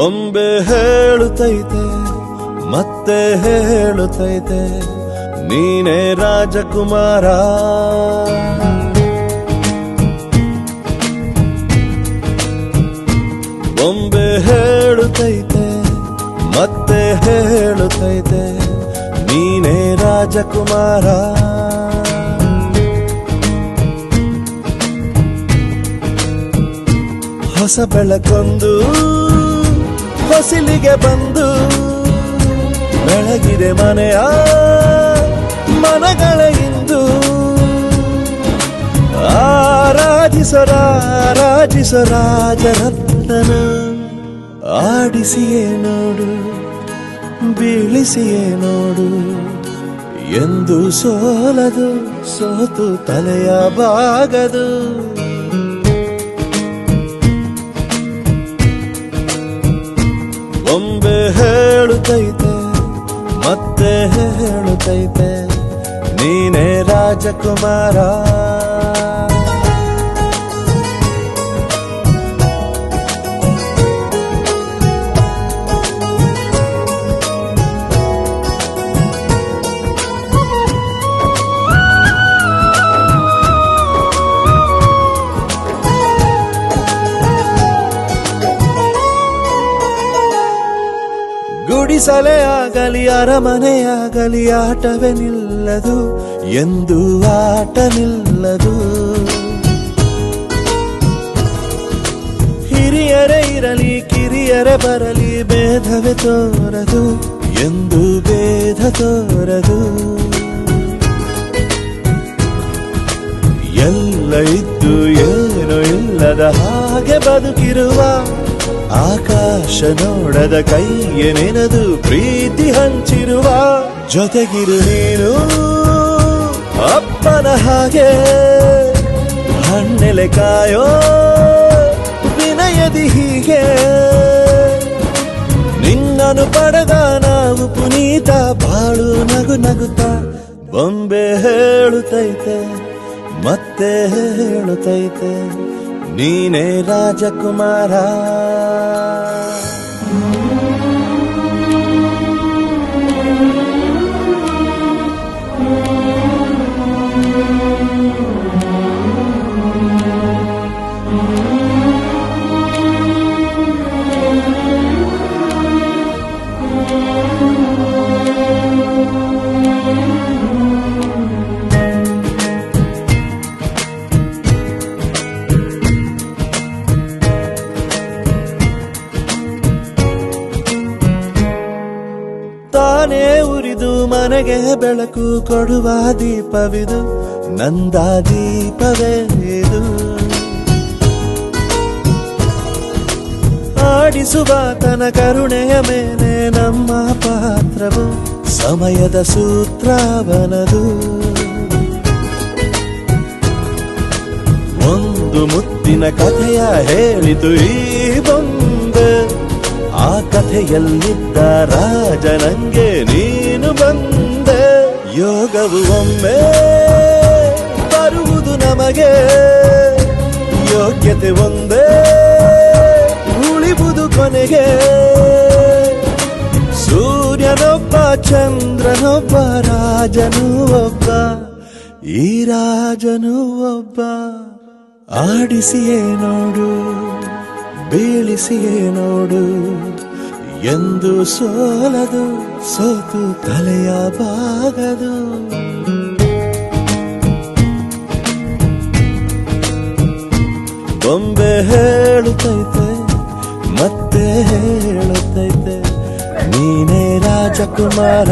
ಬೊಂಬೆ ಹೇಳುತ್ತೈತೆ ಮತ್ತೆ ಹೇಳುತ್ತೈತೆ ನೀನೇ ರಾಜಕುಮಾರ. ಬೊಂಬೆ ಹೇಳುತ್ತೈತೆ ಮತ್ತೆ ಹೇಳುತ್ತೈತೆ ನೀನೇ ರಾಜಕುಮಾರ. ಹೊಸ ಬೆಳಕೊಂದು ಹೊಸಿಲಿಗೆ ಬಂದು ಬೆಳಗಿದೆ ಮನೆಯ ಮನಗಳ ಇಂದು. ಆರಾಧಿಸೋ ರಾಜರತ್ನನ ಆಡಿಸಿಯೇ ನೋಡು ಬೀಳಿಸಿಯೇ ನೋಡು ಎಂದು ಸೋಲದು ಸೋತು ತಲೆಯ ಬಾಗದು. ಬೊಂಬೆ ಹೇಳುತ್ತೈತೆ ಮತ್ತೆ ಹೇಳುತ್ತೈತೆ ನೀನೇ ರಾಜಕುಮಾರ. ಗುಡಿಸಲೇ ಆಗಲಿ ಅರಮನೆಯಾಗಲಿ ಆಟವೇ ನಿಲ್ಲದು ಎಂದು ಆಟ ನಿಲ್ಲದು. ಹಿರಿಯರೇ ಇರಲಿ ಕಿರಿಯರೇ ಬರಲಿ ಭೇದವೇ ತೋರದು ಎಂದು ಭೇದ ತೋರದು. ಎಲ್ಲ ಇದ್ದು ಏನೋ ಇಲ್ಲದ ಹಾಗೆ ಬದುಕಿರುವ ಆಕಾಶ ನೋಡದ ಕೈಯೇ ನೆನೆದು ಪ್ರೀತಿ ಹಂಚಿರುವ. ಜೊತೆಗಿರು ನೀನು ಅಪ್ಪನ ಹಾಗೆ ಹಣ್ಣೆಲೆ ಕಾಯೋ ವಿನಯದಿ ಹೀಗೆ. ನಿನ್ನನ್ನು ಪಡೆದ ನಾವು ಪುನೀತ ಬಾಳು ನಗು ನಗುತ್ತಾ. ಬೊಂಬೆ ಹೇಳುತ್ತೈತೆ ಮತ್ತೆ ಹೇಳುತ್ತೈತೆ ನೀನೇ ರಾಜಕುಮಾರ. ತಾನೇ ಉರಿದು ಮನೆಗೆ ಬೆಳಕು ಕೊಡುವ ದೀಪವಿದು ನಂದ ದೀಪವೇ ಇದು. ಆಡಿಸುವ ತನ ಕರುಣೆಯ ಮೇಲೆ ನಮ್ಮ ಪಾತ್ರವು ಸಮಯದ ಸೂತ್ರವನದು. ಒಂದು ಮುತ್ತಿನ ಕಥೆಯ ಹೇಳಿತು ಈ ಬೊಂಬೆ. ಆ ಕಥೆಯಲ್ಲಿದ್ದ ರಾಜ ನಂಗೆ ನೀನು ಬಂದೆ. ಯೋಗವು ಒಮ್ಮೆ ಬರುವುದು ನಮಗೆ ಯೋಗ್ಯತೆ ಒಂದೇ ಉಳಿವುದು ಕೊನೆಗೆ. ಸೂರ್ಯನೊಬ್ಬ ಚಂದ್ರನೊಬ್ಬ ರಾಜನು ಒಬ್ಬ ಈ ರಾಜನು ಒಬ್ಬ. ಆಡಿಸಿಯೇ ನೋಡು ಬೀಳಿಸಿಯೇ ನೋಡು ಎಂದು ಸೋಲದು ಸೋತು ತಲೆಯ ಬಾಗದು. ಬೊಂಬೆ ಹೇಳುತ್ತೈತೆ ಮತ್ತೆ ಹೇಳುತ್ತೈತೆ ನೀನೇ ರಾಜಕುಮಾರ.